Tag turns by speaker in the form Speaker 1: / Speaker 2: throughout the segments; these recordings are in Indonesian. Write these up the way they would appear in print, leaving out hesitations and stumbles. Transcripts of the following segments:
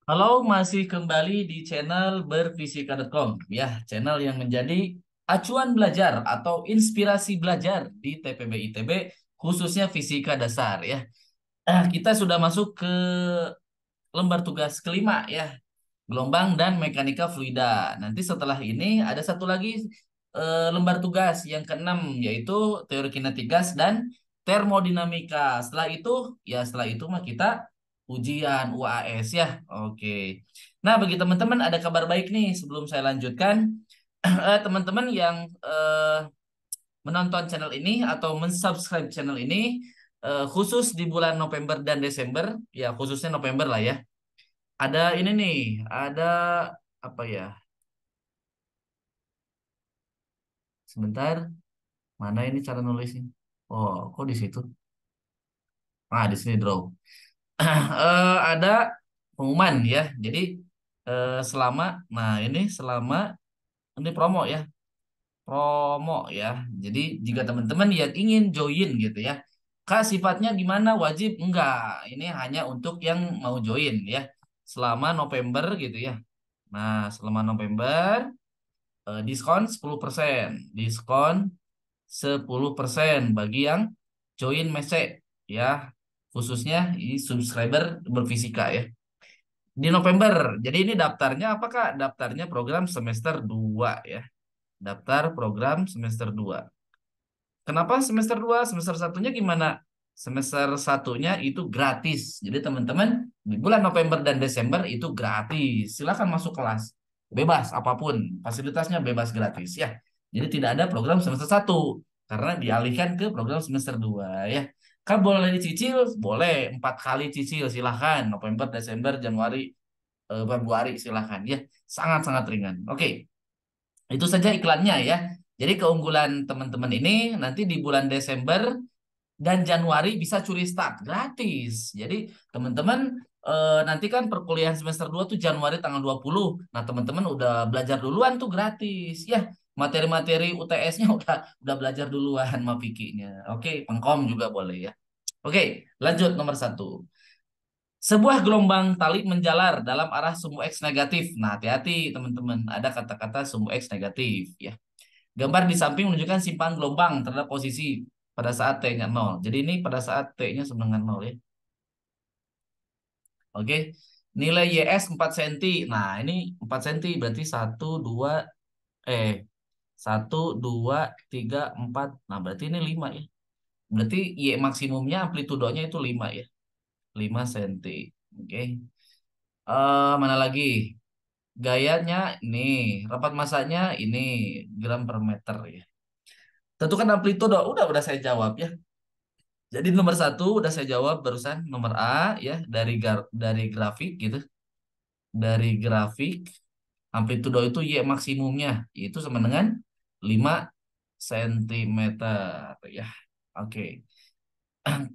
Speaker 1: Halo, masih kembali di channel berfisika.com ya, channel yang menjadi acuan belajar atau inspirasi belajar di TPB ITB khususnya fisika dasar ya. Kita sudah masuk ke lembar tugas kelima ya, gelombang dan mekanika fluida. Nanti setelah ini ada satu lagi lembar tugas yang keenam yaitu teori kinetik gas dan termodinamika. Setelah itu mah kita ujian UAS ya. Oke. Nah, bagi teman-teman ada kabar baik nih sebelum saya lanjutkan. Teman-teman yang menonton channel ini atau mensubscribe channel ini khusus di bulan November dan Desember, ya khususnya November lah ya. Ada ini nih, ada apa ya? Sebentar, mana ini cara nulisnya? Oh, kok di situ? Ah, di sini draw. Ada pengumuman ya. Jadi nah ini selama ini promo ya, promo ya. Jadi jika teman-teman yang ingin join gitu ya, Kak sifatnya gimana? Wajib? Enggak. Ini hanya untuk yang mau join ya. Selama November gitu ya. Nah, selama November diskon 10%. Diskon 10% bagi yang join Mese ya. Khususnya ini subscriber berfisika ya. Di November. Jadi ini daftarnya apa Kak? Daftarnya program semester 2 ya. Daftar program semester 2. Kenapa semester 2? Semester satunya gimana? Semester satunya itu gratis. Jadi teman-teman di bulan November dan Desember itu gratis. Silakan masuk kelas. Bebas apapun. Fasilitasnya bebas gratis ya. Jadi tidak ada program semester satu karena dialihkan ke program semester 2 ya. Kan boleh dicicil? Boleh. 4 kali cicil silahkan. November, Desember, Januari, Februari silahkan ya. Sangat-sangat ringan. Oke. Itu saja iklannya ya. Jadi keunggulan teman-teman ini nanti di bulan Desember dan Januari bisa curi start gratis. Jadi teman-teman nanti kan perkuliahan semester 2 tuh Januari tanggal 20. Nah, teman-teman udah belajar duluan tuh gratis. Ya, materi-materi UTS-nya udah belajar duluan sama Vikinya. Oke, Pengkom juga boleh ya. Oke, lanjut nomor satu. Sebuah gelombang tali menjalar dalam arah sumbu X negatif. Nah, hati-hati teman-teman, ada kata-kata sumbu X negatif ya. Gambar di samping menunjukkan simpangan gelombang terhadap posisi pada saat T-nya 0. Jadi ini pada saat T-nya sama dengan 0 ya. Oke. Nilai YS 4 cm. Nah, ini 4 cm berarti eh 1 2 3 4. Nah, berarti ini 5 ya. Berarti Y maksimumnya amplitudonya itu 5 ya. 5 cm. Oke. Mana lagi? Gayanya ini, rapat masanya ini gram per meter ya. Tentukan amplitudo, udah saya jawab ya. Jadi nomor satu udah saya jawab barusan nomor A ya dari grafik gitu. Dari grafik amplitudo itu Y maksimumnya yaitu sama dengan 5 cm ya. Oke.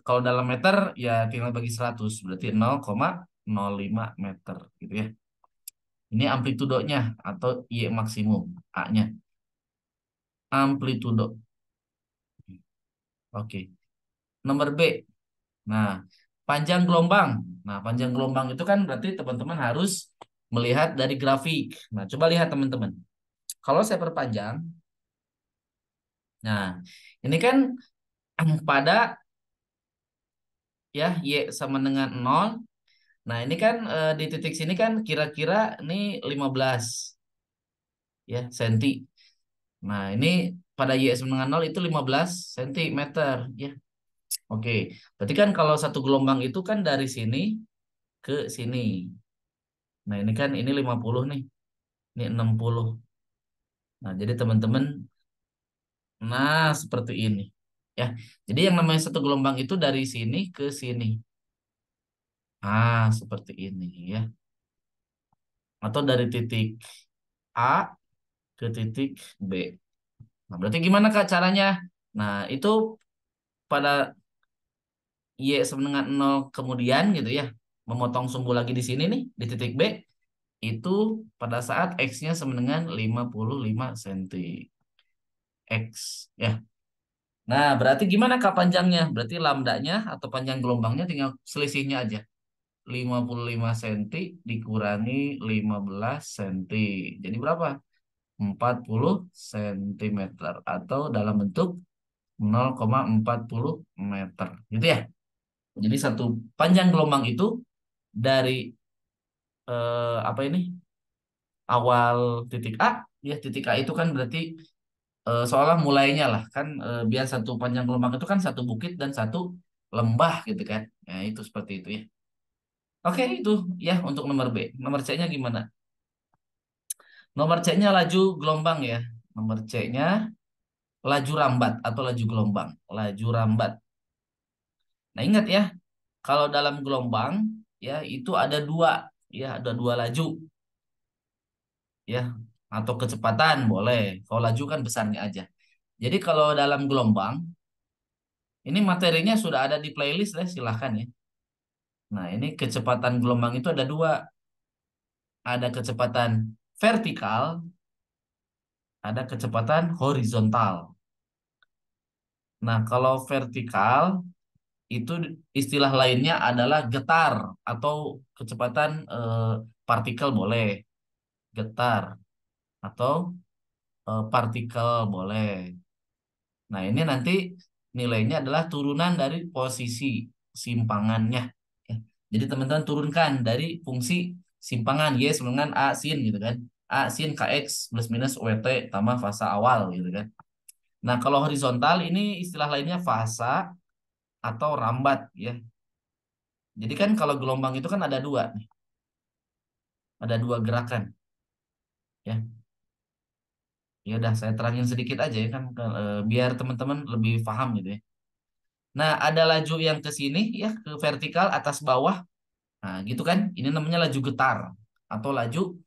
Speaker 1: Kalau dalam meter ya tinggal bagi 100 berarti 0,05 meter gitu ya. Ini amplitudonya atau Y maksimum A-nya. Amplitudo. Oke. Nomor B. Nah, panjang gelombang. Nah, panjang gelombang itu kan berarti teman-teman harus melihat dari grafik. Nah, coba lihat teman-teman. Kalau saya perpanjang, nah, ini kan pada ya Y sama dengan 0. Nah, ini kan di titik sini kan kira-kira ini 15 ya senti. Nah, ini pada Y sama dengan 0 itu 15 sentimeter ya. Oke. Berarti kan kalau satu gelombang itu kan dari sini ke sini. Nah, ini kan ini 50 nih. Ini 60. Nah, jadi teman-teman, nah seperti ini. Ya. Jadi yang namanya satu gelombang itu dari sini ke sini. Ah, seperti ini ya. Atau dari titik A ke titik B. Nah, berarti gimana Kak caranya? Nah, itu pada Y sama dengan 0 kemudian gitu ya. Memotong sumbu lagi di sini nih, di titik B. Itu pada saat X-nya sama dengan 55 cm. X ya. Nah, berarti gimana Kak panjangnya? Berarti lambdanya atau panjang gelombangnya tinggal selisihnya aja. 55 senti dikurangi 15 senti. Jadi berapa? 40 sentimeter atau dalam bentuk 0,40 meter. Gitu ya. Jadi satu panjang gelombang itu dari apa ini? Awal titik A, ya titik A itu kan berarti seolah mulainya lah kan biar satu panjang gelombang itu kan satu bukit dan satu lembah gitu kan. Nah, itu seperti itu ya. Oke, itu ya untuk nomor B. Nomor C-nya gimana? Nomor C-nya laju gelombang ya. Nomor C-nya laju rambat atau laju gelombang. Laju rambat. Nah, ingat ya, kalau dalam gelombang ya itu ada dua ya, ada dua laju ya atau kecepatan boleh. Kalau laju kan besarnya aja. Jadi kalau dalam gelombang ini materinya sudah ada di playlist ya, silahkan ya. Nah, ini kecepatan gelombang itu ada dua. Ada kecepatan vertikal, ada kecepatan horizontal. Nah, kalau vertikal itu istilah lainnya adalah getar atau kecepatan partikel boleh, getar atau partikel boleh. Nah, ini nanti nilainya adalah turunan dari posisi simpangannya. Ya. Jadi teman-teman turunkan dari fungsi simpangan Y sama dengan A sin gitu kan. A sin KX plus minus WT tambah fasa awal gitu kan. Nah, kalau horizontal ini istilah lainnya fasa atau rambat ya. Jadi kan kalau gelombang itu kan ada dua nih, ada dua gerakan ya. Ya udah saya terangin sedikit aja ya kan biar teman-teman lebih paham gitu ya. Nah, ada laju yang ke sini ya ke vertikal atas bawah. Nah, gitu kan. Ini namanya laju getar atau laju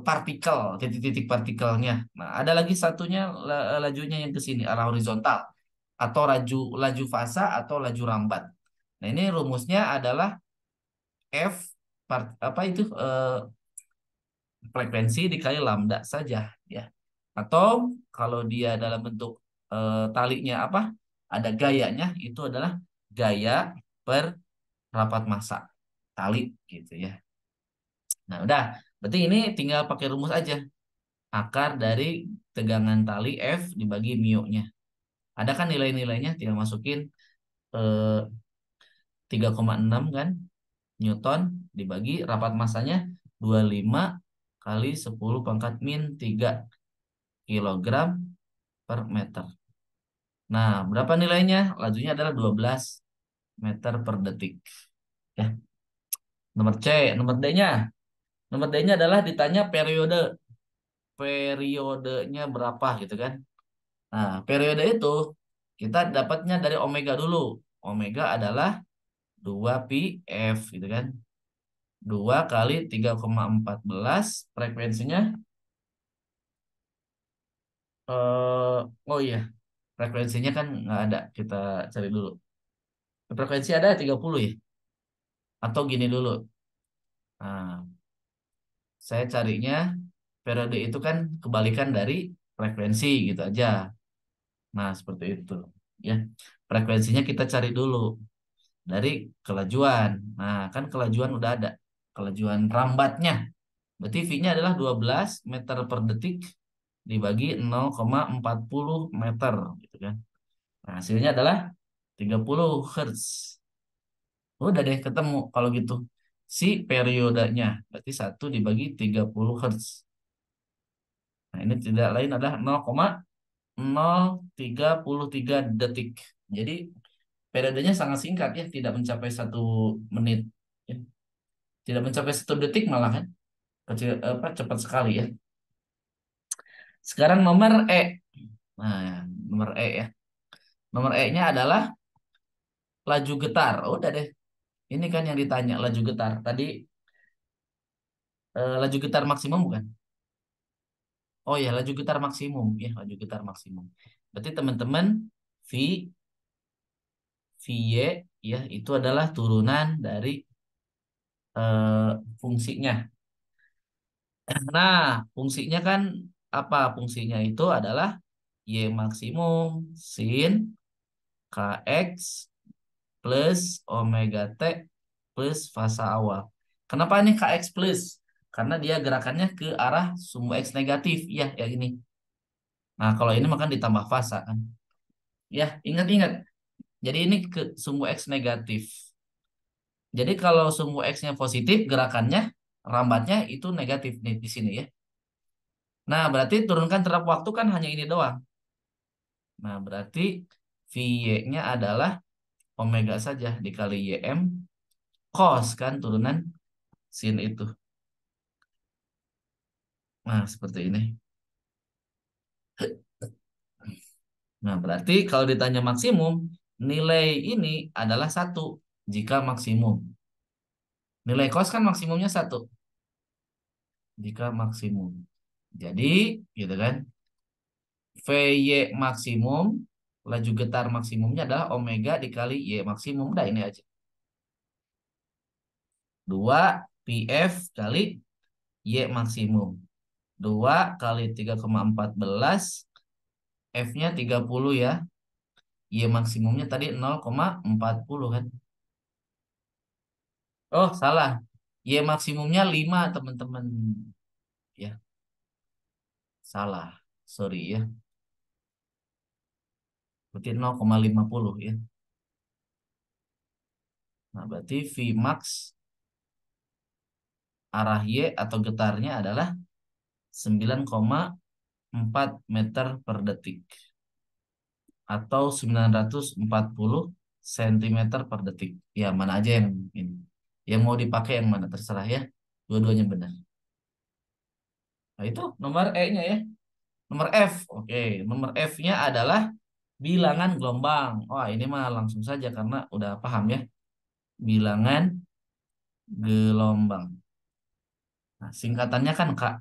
Speaker 1: partikel, titik-titik partikelnya. Nah, ada lagi satunya lajunya yang ke sini arah horizontal atau laju laju fasa atau laju rambat. Nah, ini rumusnya adalah F apa itu frekuensi dikali lambda saja ya. Atau kalau dia dalam bentuk talinya apa? Ada gayanya itu adalah gaya per rapat massa tali gitu ya. Nah, udah. Berarti ini tinggal pakai rumus aja. Akar dari tegangan tali F dibagi mu-nya. Ada kan nilai-nilainya tinggal masukin eh, 3,6 kan Newton dibagi rapat massanya 25 kali 10 pangkat min 3 kilogram per meter. Nah, berapa nilainya? Lajunya adalah 12 meter per detik. Ya, nomor C, nomor D-nya. Nomor D-nya adalah ditanya periodenya berapa gitu kan. Nah, periode itu kita dapatnya dari omega dulu. Omega adalah 2 pi F gitu kan. 2 kali 3,14 frekuensinya oh iya, frekuensinya kan nggak ada. Kita cari dulu. Frekuensi ada 30 ya? Atau gini dulu. Nah, saya carinya periode itu kan kebalikan dari frekuensi gitu aja. Nah, seperti itu. Ya, frekuensinya kita cari dulu dari kelajuan. Nah, kan kelajuan udah ada. Kelajuan rambatnya. Berarti V-nya adalah 12 meter per detik dibagi 0,40 meter gitu kan. Nah, hasilnya adalah 30 Hertz. Udah deh ketemu kalau gitu. Si periodenya berarti 1 dibagi 30 Hertz. Nah, ini tidak lain adalah 0,033 detik. Jadi periodenya sangat singkat ya, tidak mencapai 1 menit. Ya. Tidak mencapai 1 detik malah kan. Kecil, apa, cepat sekali ya. Sekarang nomor E. Nah, ya, nomor E ya. Nomor E-nya adalah laju getar. Oh, udah deh. Ini kan yang ditanya laju getar. Tadi laju getar maksimum bukan? Oh ya, laju getar maksimum. Ya, laju getar maksimum. Berarti teman-teman V, VY ya itu adalah turunan dari fungsinya. Nah, fungsinya kan apa? Fungsinya itu adalah Y maksimum sin KX plus omega T plus fasa awal. Kenapa ini KX plus? Karena dia gerakannya ke arah sumbu X negatif. Ya, ya ini. Nah, kalau ini makan ditambah fasa kan. Ya, ingat-ingat. Jadi ini ke sumbu X negatif. Jadi kalau sumbu X-nya positif, gerakannya, rambatnya itu negatif nih di sini ya. Nah, berarti turunkan terhadap waktu kan hanya ini doang. Nah, berarti VY-nya adalah omega saja dikali YM cos kan turunan sin itu. Nah, seperti ini. Nah, berarti kalau ditanya maksimum, nilai ini adalah satu jika maksimum. Nilai cos kan maksimumnya satu jika maksimum. Jadi, gitu kan, VY maksimum, laju getar maksimumnya adalah omega dikali Y maksimum. Udah ini aja. 2 PF kali Y maksimum. 2 kali 3,14, F-nya 30 ya. Y maksimumnya tadi 0,40 kan. Oh, salah. Y maksimumnya 5 teman-teman. Ya, salah. Sorry ya. Berarti 0,50 ya. Nah, berarti V max arah Y atau getarnya adalah 9,4 meter per detik atau 940 cm per detik. Ya, mana aja yang ini. Yang mau dipakai yang mana terserah ya. Dua-duanya benar. Nah, itu nomor E-nya ya. Nomor F. Oke, nomor F-nya adalah bilangan gelombang. Wah, ini mah langsung saja karena udah paham ya. Bilangan gelombang. Nah, singkatannya kan Kak,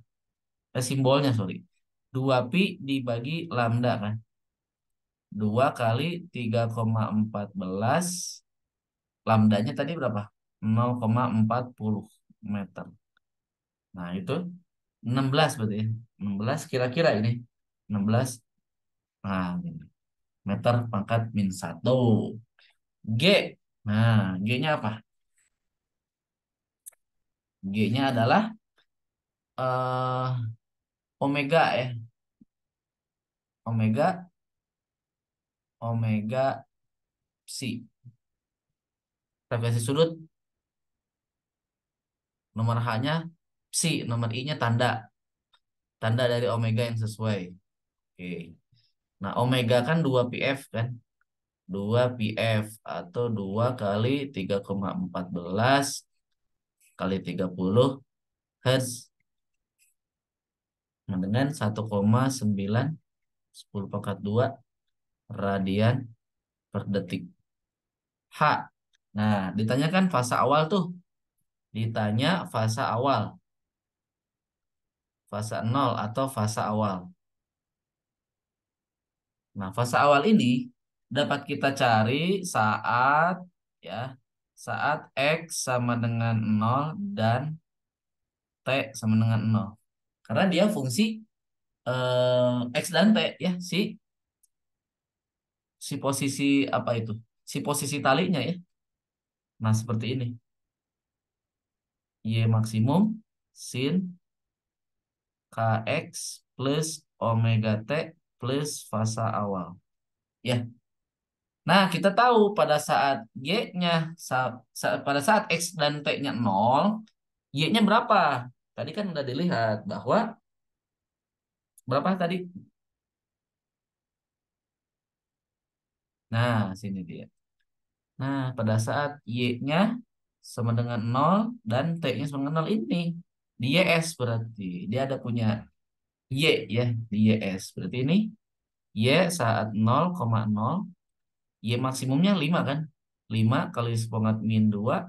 Speaker 1: simbolnya sorry. 2pi dibagi lambda kan. 2 kali 3,14, lambdanya tadi berapa? 0,40 meter. Nah, itu 16 berarti ya. 16 kira-kira ini. 16. Nah, ini. Meter pangkat min 1. G. Nah, G-nya apa? G-nya adalah omega ya. Omega, omega psi. Frekuensi sudut nomor H-nya psi, nomor I-nya tanda. Tanda dari omega yang sesuai. Oke. Nah, omega kan 2 pf kan? 2 pf atau 2 kali 3,14 kali 30 Hertz dengan 1,9 10 pangkat 2 radian per detik. H. Nah, ditanyakan fasa awal tuh. Ditanya fasa awal. Fasa nol atau fasa awal. Nah, fasa awal ini dapat kita cari saat ya, saat X sama dengan nol dan T sama dengan nol. Karena dia fungsi X dan T ya, si posisi apa itu? Si posisi talinya ya. Nah, seperti ini. Y maksimum sin KX plus omega T plus fasa awal. Ya. Nah, kita tahu pada saat Y-nya pada saat X dan T-nya nol, Y-nya berapa? Tadi kan udah dilihat bahwa berapa tadi? Nah, sini dia. Nah, pada saat Y-nya sama dengan nol dan T-nya sama dengan nol ini. Di YS berarti. Dia ada punya Y ya, di YS. Berarti ini Y saat 0,0, Y maksimumnya 5 kan? 5 kali sepengat min 2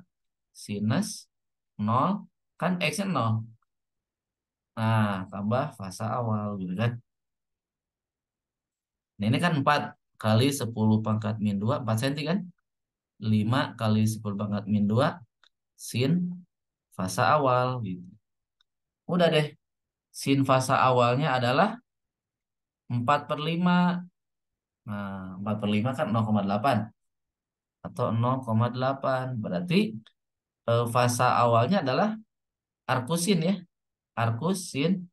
Speaker 1: sinus 0 kan X-nya 0. Nah, tambah fasa awal gitu kan. Nah, ini kan 4 kali 10 pangkat min 2, 4 cm kan? 5 kali 10 pangkat min 2 sin fasa awal gitu. Udah deh, sin fasa awalnya adalah 4/5. Nah, 4/5 kan 0,8 atau 0,8. Berarti fasa awalnya adalah arcusin ya. Arcusin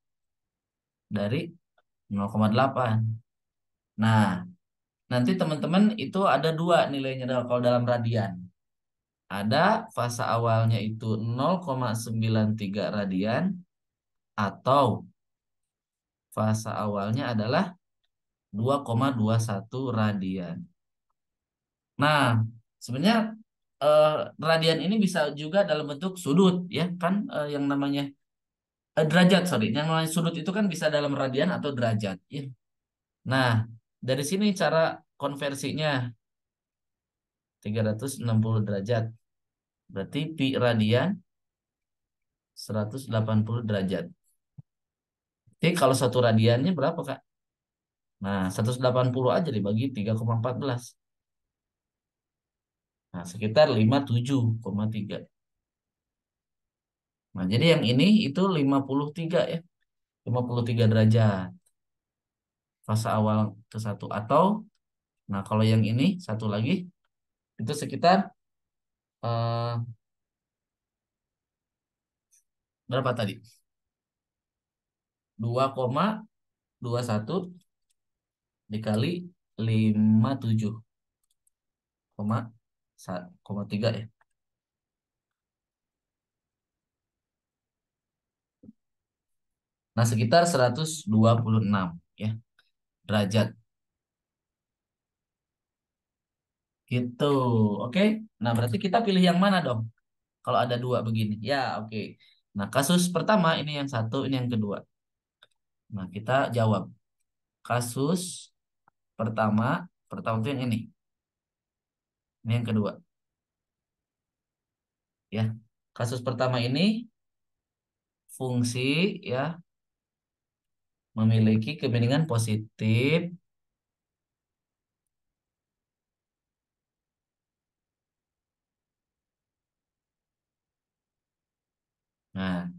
Speaker 1: dari 0,8. Nah, nanti teman-teman itu ada dua nilainya kalau dalam radian. Ada fasa awalnya itu 0,93 radian atau fasa awalnya adalah 2,21 radian. Nah, sebenarnya eh, radian ini bisa juga dalam bentuk sudut ya kan, yang namanya derajat, sorry. Yang namanya sudut itu kan bisa dalam radian atau derajat ya. Nah, dari sini cara konversinya 360 derajat. Berarti pi radian 180 derajat. Jadi kalau satu radiannya berapa, Kak? Nah, 180 aja dibagi 3,14. Nah, sekitar 57,3. Nah, jadi yang ini itu 53 ya. 53 derajat fase awal ke satu. Atau, nah kalau yang ini satu lagi itu sekitar eh, berapa tadi? 2,21 dikali 57,3 ya. Nah, sekitar 126 ya derajat gitu. Oke. Nah, berarti kita pilih yang mana dong? Kalau ada dua begini. Ya, oke. Nah, kasus pertama ini yang satu, ini yang kedua. Nah, kita jawab. Kasus pertama, pertama itu yang ini. Ini yang kedua, ya. Kasus pertama ini fungsi ya memiliki kemiringan positif. Nah,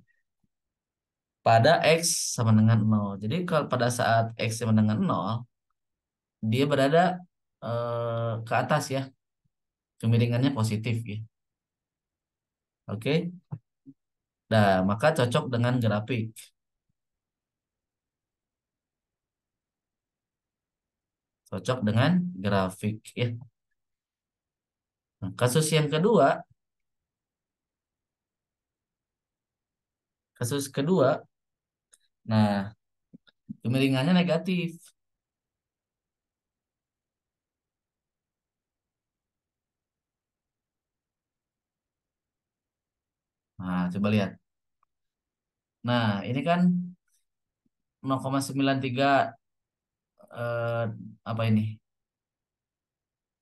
Speaker 1: pada X sama dengan nol. Jadi kalau pada saat X sama dengan nol, dia berada ke atas ya. Kemiringannya positif ya. Oke. Nah, maka cocok dengan grafik. Cocok dengan grafik ya. Nah, kasus kedua, nah kemiringannya negatif. Nah, coba lihat. Nah, ini kan 0,93 eh, apa ini?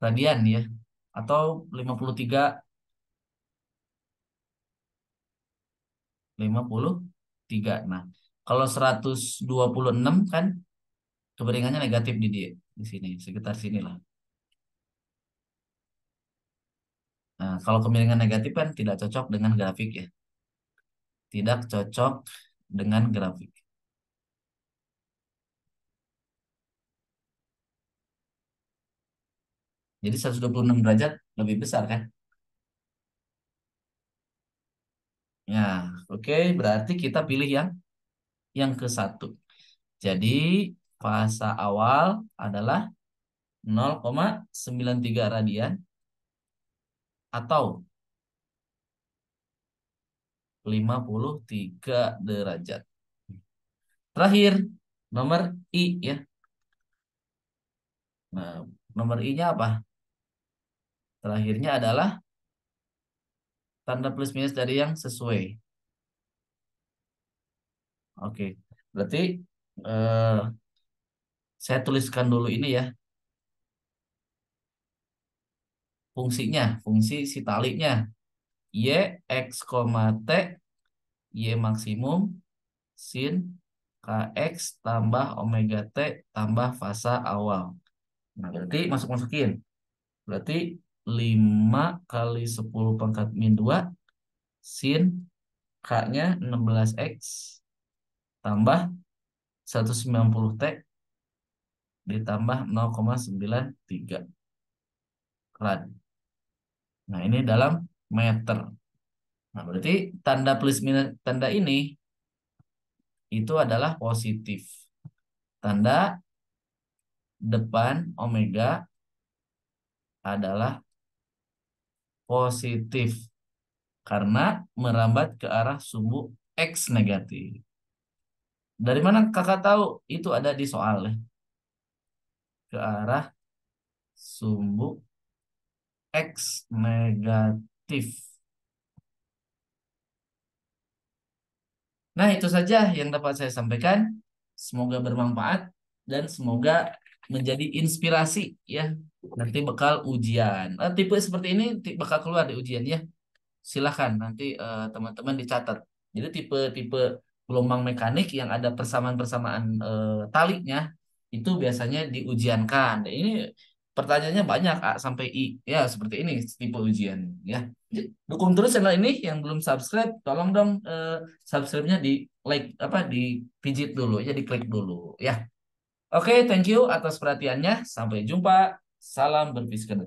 Speaker 1: Radian ya. Atau 53. Nah, kalau 126 kan kemiringannya negatif di dia di sini, sekitar sinilah. Nah, kalau kemiringan negatif kan tidak cocok dengan grafik ya. Tidak cocok dengan grafik. Jadi 126 derajat lebih besar kan? Ya, oke, berarti kita pilih yang ke satu. Jadi fasa awal adalah 0,93 radian atau 53 derajat. Terakhir, nomor I ya. Nah, nomor I-nya apa? Terakhirnya adalah tanda plus minus dari yang sesuai. Oke, berarti eh, saya tuliskan dulu ini ya, fungsinya, fungsi si talinya. Y, X, T, Y maksimum, sin KX tambah omega T tambah fasa awal. Nah, berarti masuk-masukin. Berarti 5 kali 10 pangkat min 2 sin K-nya 16X tambah 190T ditambah 0,93 rad. Nah, ini dalam meter. Nah, berarti tanda plus minus tanda ini itu adalah positif. Tanda depan omega adalah positif karena merambat ke arah sumbu X negatif. Dari mana kakak tahu itu ada di soal ya? Ke arah sumbu X negatif. Nah, itu saja yang dapat saya sampaikan. Semoga bermanfaat dan semoga menjadi inspirasi ya. Nanti bakal ujian. Tipe seperti ini bakal keluar di ujian ya. Silahkan nanti teman-teman dicatat. Jadi tipe-tipe gelombang mekanik yang ada persamaan-persamaan talinya itu biasanya diujiankan. Dan ini pertanyaannya banyak A sampai I ya seperti ini tipe ujian ya. Dukung terus channel ini yang belum subscribe, tolong dong subscribe-nya di like apa dipijit dulu ya, diklik dulu ya. Oke, thank you atas perhatiannya. Sampai jumpa. Salam berfisikal.